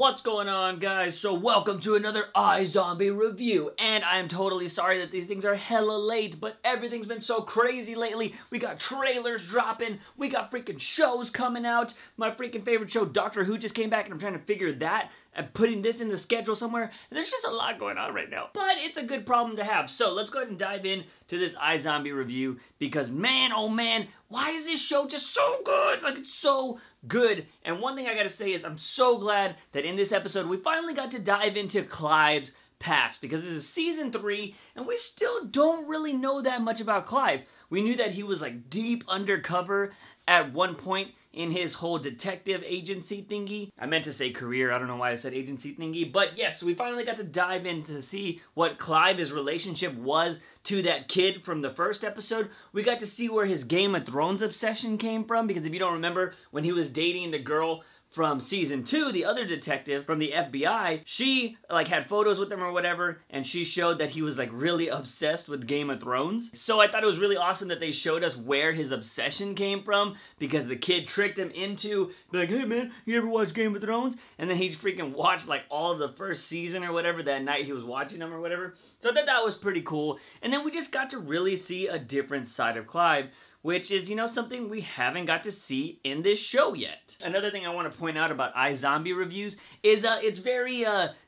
What's going on, guys? So welcome to another iZombie review, and I am totally sorry that these things are hella late, but everything's been so crazy lately. We got trailers dropping, we got freaking shows coming out. My freaking favorite show, Doctor Who, just came back, and I'm trying to figure that and putting this in the schedule somewhere. And there's just a lot going on right now, but it's a good problem to have. So let's go ahead and dive in to this iZombie review, because man, oh man, why is this show just so good? Like, it's so good. And one thing I gotta say is I'm so glad that in this episode we finally got to dive into Clive's past, because this is season 3 and we still don't really know that much about Clive. We knew that he was like deep undercover at one point in his whole detective agency thingy. I meant to say career, I don't know why I said agency thingy, but yes, we finally got to dive in to see what Clive's relationship was to that kid from the first episode. We got to see where his Game of Thrones obsession came from, because if you don't remember, when he was dating the girl from season 2, the other detective from the FBI, she like had photos with him or whatever, and she showed that he was like really obsessed with Game of Thrones. So I thought it was really awesome that they showed us where his obsession came from, because the kid tricked him into be like, hey man, you ever watch Game of Thrones? And then he freaking watched like all of the first season or whatever that night he was watching them or whatever. So I thought that was pretty cool. And then we just got to really see a different side of Clive, which is, you know, something we haven't got to see in this show yet. Another thing I want to point out about iZombie reviews is it's very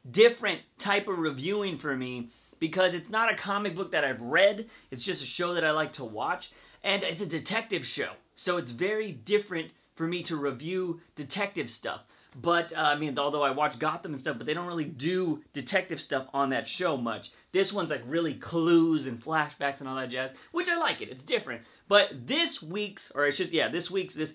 different type of reviewing for me, because it's not a comic book that I've read, it's just a show that I like to watch, and it's a detective show. So it's very different for me to review detective stuff. But, I mean, although I watch Gotham and stuff, but they don't really do detective stuff on that show much. This one's like really clues and flashbacks and all that jazz, which I like it. It's different. But this week's, or I should, yeah, this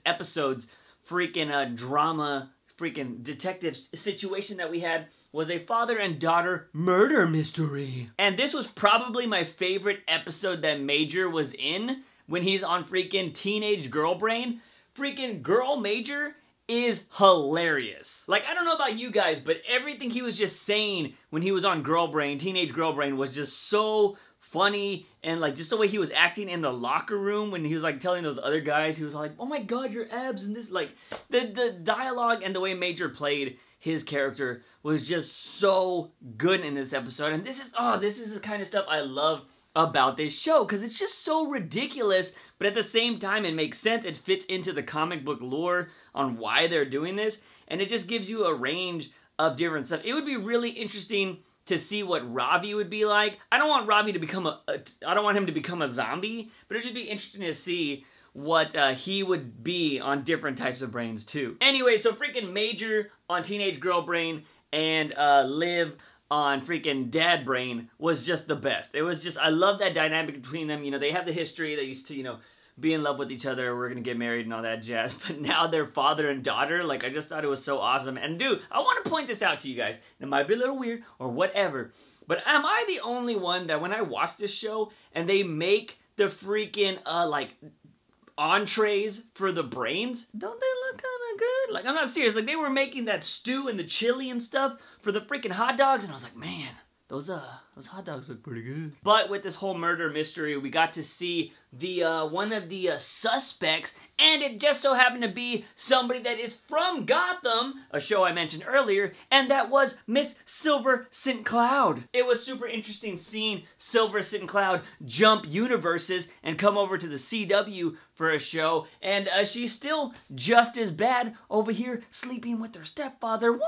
episode's freaking drama, freaking detective situation that we had was a father and daughter murder mystery. And this was probably my favorite episode that Major was in when he's on freaking Teenage Girl Brain. Freaking Girl Major is hilarious. Like, I don't know about you guys, but everything he was just saying when he was on Girl Brain, Teenage Girl Brain, was just so funny. And like, just the way he was acting in the locker room when he was like telling those other guys, he was like, oh my god, your abs, and this, like, the dialogue and the way Major played his character was just so good in this episode. And this is the kind of stuff I love about this show, because it's just so ridiculous, but at the same time it makes sense. It fits into the comic book lore on why they're doing this, and it just gives you a range of different stuff. It would be really interesting to see what Ravi would be like. I don't want Ravi to become I don't want him to become a zombie, but it'd just be interesting to see what he would be on different types of brains too. Anyway, so freaking Major on Teenage Girl Brain and Liv on freaking Dad Brain was just the best. It was just, I love that dynamic between them. You know, they have the history, they used to, you know, be in love with each other, we're gonna get married and all that jazz, but now they're father and daughter. Like, I just thought it was so awesome. And dude, I want to point this out to you guys. It might be a little weird or whatever, but am I the only one that when I watch this show and they make the freaking, like, entrees for the brains, don't they look kind of good? Like, I'm not serious. Like, they were making that stew and the chili and stuff for the freaking hot dogs, and I was like, man, those hot dogs look pretty good. But with this whole murder mystery, we got to see the one of the suspects, and it just so happened to be somebody that is from Gotham, a show I mentioned earlier, and that was Miss Silver St. Cloud. It was super interesting seeing Silver St. Cloud jump universes and come over to the CW for a show, and she's still just as bad over here sleeping with her stepfather. What?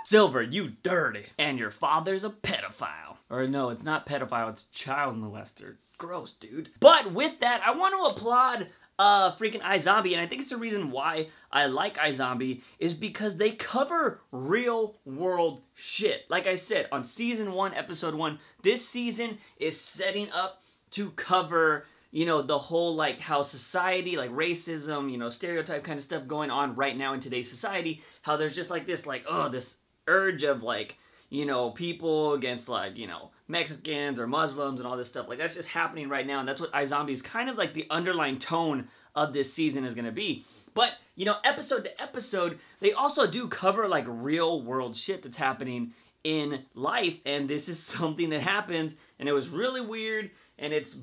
Silver, you dirty. And your father's a pedophile. Or no, it's not pedophile, it's child molester. Gross, dude. But with that, I want to applaud freaking iZombie, and I think it's the reason why I like iZombie, is because they cover real world shit. Like I said, on season 1, episode 1, this season is setting up to cover, you know, the whole, like, how society, like, racism, you know, stereotype kind of stuff going on right now in today's society. How there's just, like, this, like, oh, this urge of, like, you know, people against, like, you know, Mexicans or Muslims and all this stuff. Like, that's just happening right now, and that's what iZombie is kind of like the underlying tone of this season is going to be. But, you know, episode to episode, they also do cover, like, real world shit that's happening in life, and this is something that happens, and it was really weird, and it's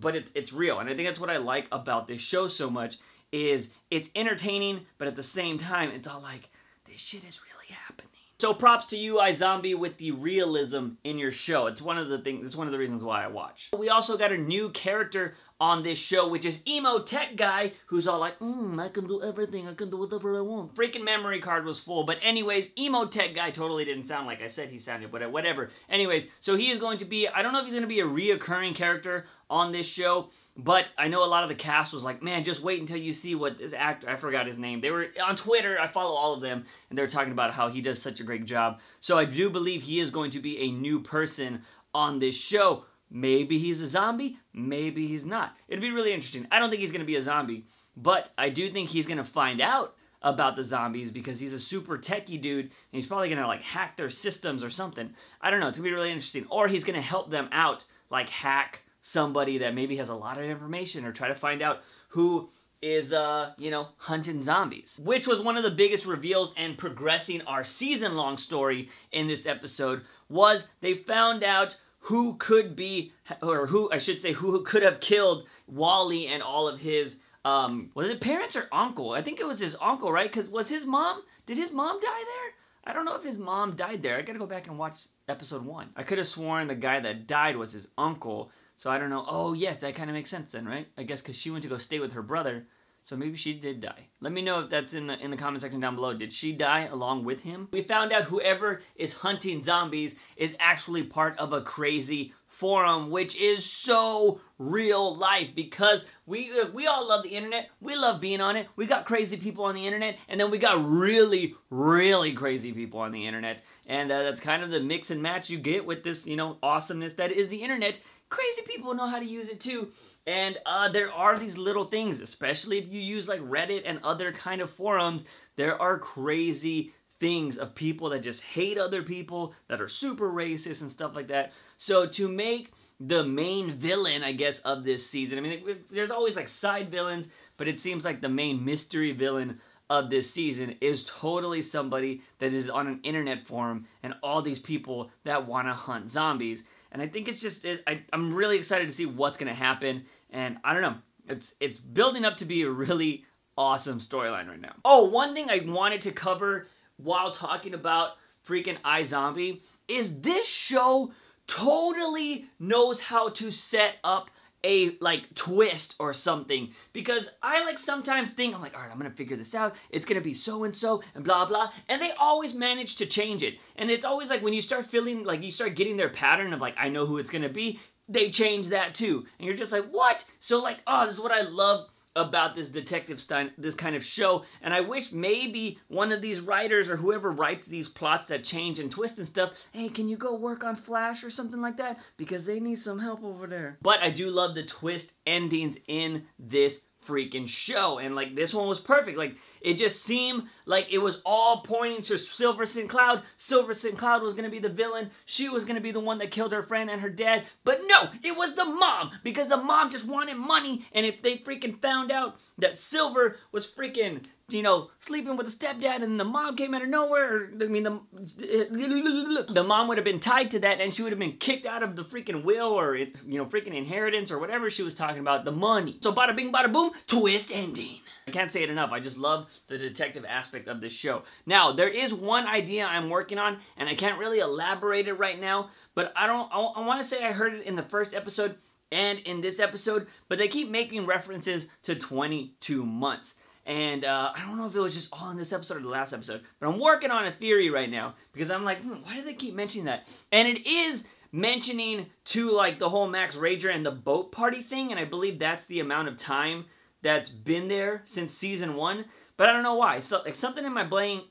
real. And I think that's what I like about this show so much, is it's entertaining, but at the same time, it's all like, this shit is really happening. So props to you, iZombie, with the realism in your show. It's one of the things, it's one of the reasons why I watch. We also got a new character on this show, which is Emo Tech Guy, who's all like, I can do everything, I can do whatever I want. Freaking memory card was full, but anyways, Emo Tech Guy totally didn't sound like I said he sounded, but whatever. Anyways, so he is going to be, I don't know if he's going to be a reoccurring character on this show, but I know a lot of the cast was like, man, just wait until you see what this actor, I forgot his name. They were on Twitter, I follow all of them, and they were talking about how he does such a great job. So I do believe he is going to be a new person on this show. Maybe he's a zombie, maybe he's not. It'd be really interesting. I don't think he's going to be a zombie, but I do think he's going to find out about the zombies because he's a super techie dude, and he's probably going to like hack their systems or something. I don't know, it's going to be really interesting. Or he's going to help them out, like hack somebody that maybe has a lot of information or try to find out who is, you know, hunting zombies. Which was one of the biggest reveals and progressing our season-long story in this episode was they found out who could be, or who, I should say, who could have killed Wally and all of his, was it parents or uncle? I think it was his uncle, right? Because was his mom, did his mom die there? I don't know if his mom died there. I gotta go back and watch episode 1. I could have sworn the guy that died was his uncle, so I don't know. Oh, yes, that kind of makes sense then, right? I guess because she went to go stay with her brother, so maybe she did die. Let me know if that's in the comment section down below. Did she die along with him? We found out whoever is hunting zombies is actually part of a crazy forum, which is so real life because we all love the internet. We love being on it. We got crazy people on the internet, and then we got really, really crazy people on the internet. And that's kind of the mix and match you get with this, you know, awesomeness that is the internet. Crazy people know how to use it too. And there are these little things, especially if you use like Reddit and other kind of forums, there are crazy things of people that just hate other people, that are super racist and stuff like that. So to make the main villain, I guess, of this season, I mean, there's always like side villains, but it seems like the main mystery villain of this season is totally somebody that is on an internet forum and all these people that want to hunt zombies. And I think it's just, I'm really excited to see what's going to happen. And I don't know, it's building up to be a really awesome storyline right now. Oh, one thing I wanted to cover while talking about freaking iZombie is this show totally knows how to set up a like twist or something, because I like sometimes think, I'm like, all right, I'm gonna figure this out, it's gonna be so and so and blah blah, and they always manage to change it. And it's always like when you start feeling like you start getting their pattern of like, I know who it's gonna be, they change that too, and you're just like, what? So like, oh, this is what I love about this detective style, this kind of show. And I wish maybe one of these writers or whoever writes these plots that change and twist and stuff, hey, can you go work on Flash or something like that? Because they need some help over there. But I do love the twist endings in this freaking show, and like this one was perfect. Like it just seemed like it was all pointing to Silver St. Cloud. Silver St. Cloud was gonna be the villain. She was gonna be the one that killed her friend and her dad. But no, it was the mom, because the mom just wanted money. And if they freaking found out that Silver was freaking, you know, sleeping with the stepdad, and the mom came out of nowhere, or, I mean, the mom would have been tied to that, and she would have been kicked out of the freaking will, or, you know, freaking inheritance, or whatever she was talking about, the money. So bada bing, bada boom, twist ending. I can't say it enough. I just love the detective aspect of this show. Now, there is one idea I'm working on, and I can't really elaborate it right now, but I want to say I heard it in the first episode and in this episode, but they keep making references to 22 months. And I don't know if it was just all in this episode or the last episode, but I'm working on a theory right now, because I'm like, why do they keep mentioning that? And it is mentioning to like the whole Max Rager and the boat party thing, and I believe that's the amount of time that's been there since season 1, but I don't know why. So like something in my brain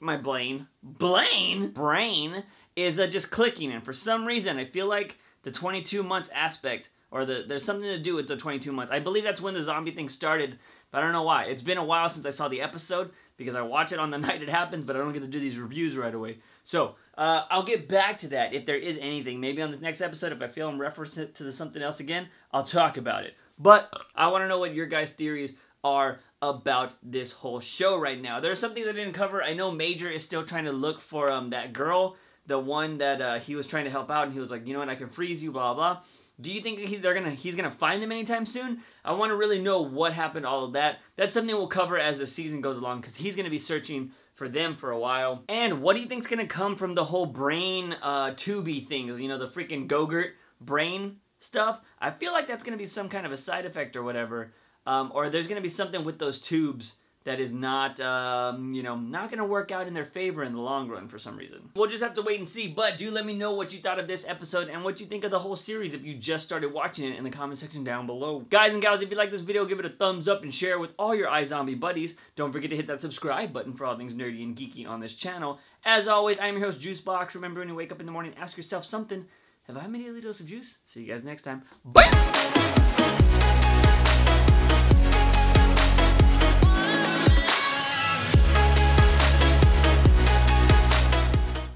is just clicking, and for some reason I feel like the 22 months aspect, or there's something to do with the 22 months. I believe that's when the zombie thing started, but I don't know why. It's been a while since I saw the episode, because I watch it on the night it happens, but I don't get to do these reviews right away. So, I'll get back to that if there is anything. Maybe on this next episode, if I feel I'm referencing it to something else again, I'll talk about it. But I want to know what your guys' theories are about this whole show right now. There are some things I didn't cover. I know Major is still trying to look for that girl, the one that he was trying to help out, and he was like, you know what, I can freeze you, blah, blah. Do you think he's gonna find them anytime soon? I want to really know what happened to all of that. That's something we'll cover as the season goes along, because he's gonna be searching for them for a while. And what do you think's gonna come from the whole brain tubey things? You know, the freaking Go-Gurt brain stuff? I feel like that's gonna be some kind of a side effect or whatever. Or there's gonna be something with those tubes that is not, you know, not gonna work out in their favor in the long run for some reason. We'll just have to wait and see, but do let me know what you thought of this episode and what you think of the whole series if you just started watching it in the comment section down below. Guys and gals, if you like this video, give it a thumbs up and share it with all your iZombie buddies. Don't forget to hit that subscribe button for all things nerdy and geeky on this channel. As always, I'm your host, JUICEbox. Remember, when you wake up in the morning, ask yourself something. Have I made a little dose of juice? See you guys next time. Bye!